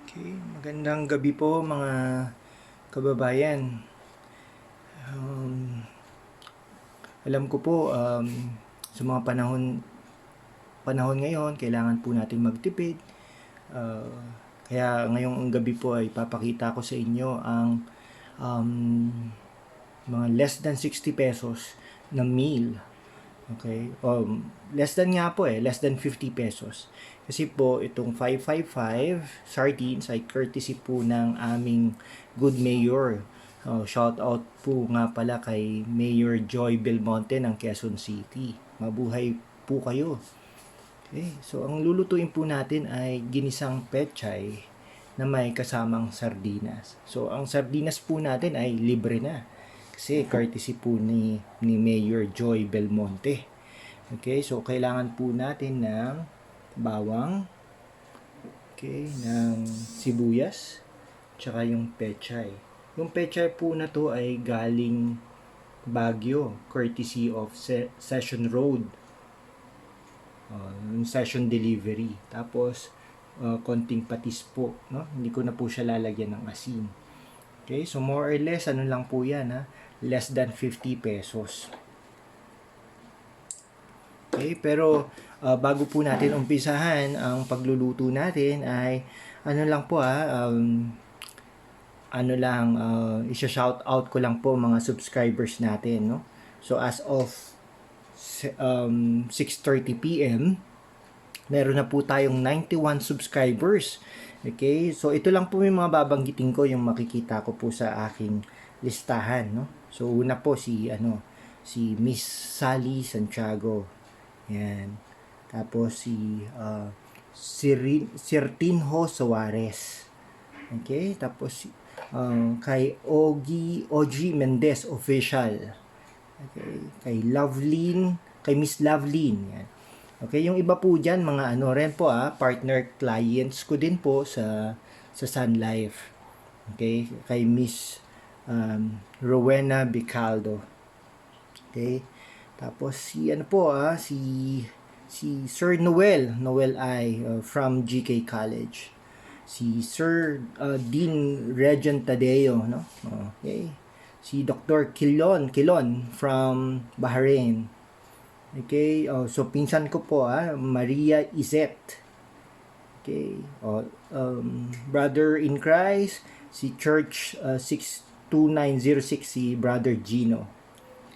Okay, magandang gabi po mga kababayan. Um, Alam ko po sa mga panahon ngayon kailangan po natin magtipid. Uh, Kaya ngayong gabi po ay papakita ko sa inyo ang um, mga less than 60 pesos na meal. Okay? Less than nga po less than 50 pesos. Kasi po itong 555 sardines ay courtesy po ng aming good mayor. Shout out po nga pala kay Mayor Joy Belmonte ng Quezon City. Mabuhay po kayo. Okay, so ang lulutuin po natin ay ginisang pechay na may kasamang sardinas. So ang sardinas po natin ay libre na. Kasi courtesy po ni Mayor Joy Belmonte. Okay, so kailangan po natin ng bawang, okay, ng sibuyas, tsaka yung pechay. Yung pechay po na to ay galing Baguio, courtesy of Session Road. Yung session delivery. Tapos, konting patis po, no? Hindi ko na po siya lalagyan ng asin. Okay, so more or less, ano lang po yan, ha? Less than 50 pesos. Okay, pero bago po natin umpisahan ang pagluluto natin ay ano lang po isa-shout out ko lang po mga subscribers natin, no? So as of 6:30 PM, meron na po tayong 91 subscribers. Okay? So ito lang po yung mga babanggitin ko, yung makikita ko po sa aking listahan, no? So una po si Miss Sally Santiago. Yan. Tapos si Sirtinho Suarez. Okay? Tapos kay Ogie Mendez Official. Okay, kay Miss Lovelyn, yan. Okay, yung iba po diyan mga ano rin po partner clients ko din po sa Sun Life. Okay, kay Miss Rowena Bicaldo. Okay? Tapos si ano po si Sir Noel I from GK College. Si Sir Dean Regent Tadeo, no? Okay. Si Dr. Kilon from Bahrain. Okay, so pinsan ko po Maria Izet. Okay, brother in Christ, si Church 62906, si Brother Gino.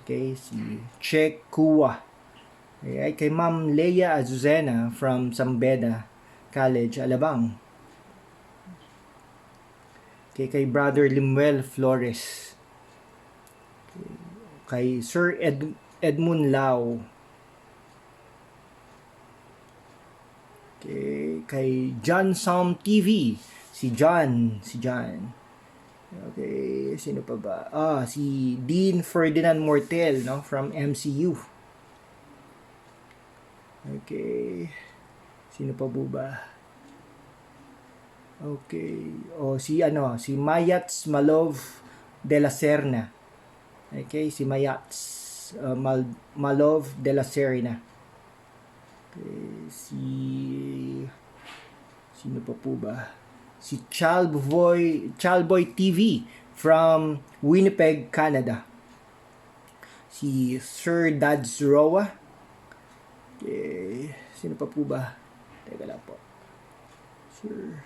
Okay, si Che Kua. Okay, kay Ma'am Leia Azucena from Sambeda College, Alabang. Okay, kay Brother Limuel Flores. Kay Sir Edmund Lau. Okay, kay John Sam TV. Si John. Okay, sino pa ba? Si Dean Ferdinand Mortel, no, from MCU. Okay. Sino pa po ba? Okay. Si Mayats Malov de la Serna. Okay, si Mayats Malov de la Serna. Okay, sino pa po ba? Si Chalboy TV from Winnipeg, Canada. Si Sir Dads Roa. Okay, sino pa po ba? Teka lang po. Sir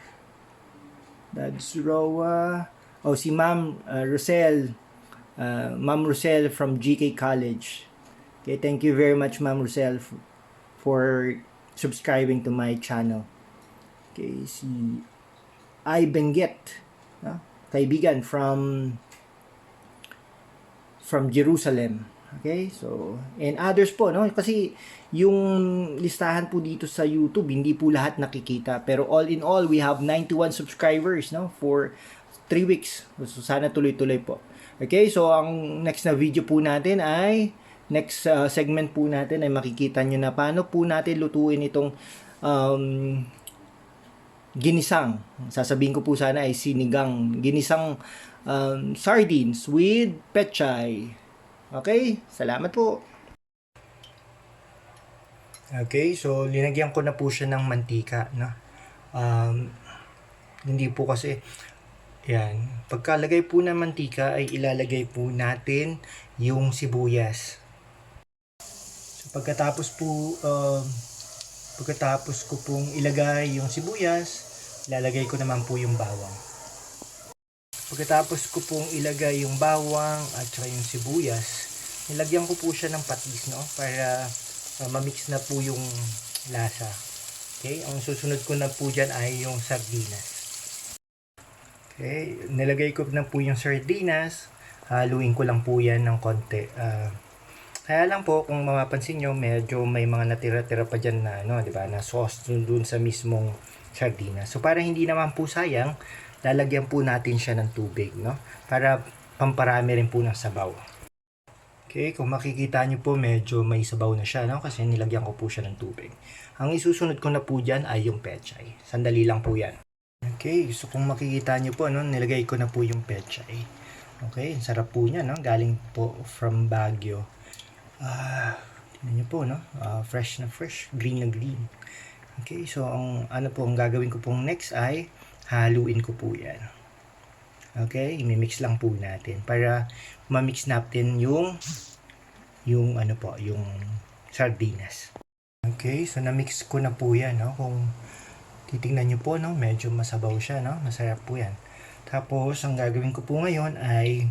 Dads Roa. Si Ma'am Rosel. Ma'am Rosel from GK College. Okay, thank you very much, Ma'am Rosel, for subscribing to my channel. Okay, si I Benguet, kaibigan from Jerusalem. Okay, so and others po, no, kasi yung listahan po dito sa YouTube hindi po lahat nakikita, pero all in all we have 91 subscribers, no, for 3 weeks. So sana tuloy-tuloy po. Okay, so ang next na video po natin ay next segment po natin ay makikita nyo na paano po natin lutuin itong ginisang. Sasabihin ko po sana ay ginisang sardines with pechay. Okay, salamat po. Okay, so linagyan ko na po siya ng mantika, no? Hindi po kasi, yan. Pagkalagay po ng mantika ay ilalagay po natin yung sibuyas. So pagkatapos ko pong ilagay yung sibuyas, ilalagay ko naman po yung bawang. Pagkatapos ko pong ilagay yung bawang at saka yung sibuyas, nilagyan ko po siya ng patis, no? Para ma-mix na po yung lasa. Okay? Ang susunod ko na po dyan ay yung sardinas. Okay? Nilagay ko na po yung sardinas. Haluin ko lang po yan ng konti. Kaya lang po, kung mapapansin nyo, medyo may mga natira-tira pa dyan na, di ba, na sauce dun sa mismong sardinas. So, para hindi naman po sayang, lalagyan po natin siya ng tubig, no? Para pamparami rin po ng sabaw. Okay, kung makikita nyo po, medyo may sabaw na siya, no? Kasi nilagyan ko po siya ng tubig. Ang isusunod ko na po dyan ay yung pechay. Sandali lang po yan. Okay, so kung makikita nyo po, no, nilagay ko na po yung pechay. Okay, sarap po niya, no? Galing po from Baguio. Tingnan nyo po, no? Fresh na fresh, green na green. Okay, so ang gagawin ko pong next ay haluin ko po yan. Okay, i-mix lang po natin para ma-mix natin yung sardinas. Okay, so na-mix ko na po yan, no? Kung titingnan nyo po, no, medyo masabaw siya, no? Masarap po yan. Tapos, ang gagawin ko po ngayon ay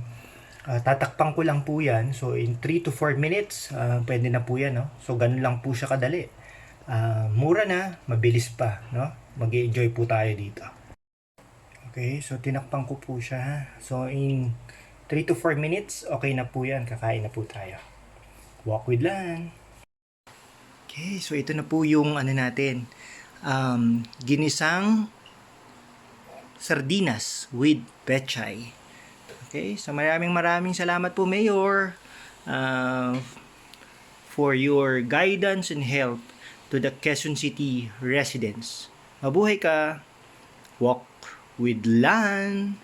tatakpan ko lang po yan. So, in 3 to 4 minutes, pwede na po yan, no? So, ganun lang po siya kadali. Mura na, mabilis pa, no? Mag-enjoy po tayo dito. Okay, so tinakpan ko po siya. So, in 3 to 4 minutes, okay na po yan. Kakain na po tayo. Walk with Lan. Okay, so ito na po yung natin. Ginisang sardinas with pechay. Okay, so maraming salamat po, Mayor, for your guidance and help to the Quezon City residents. Mabuhay ka! Walk with Lan!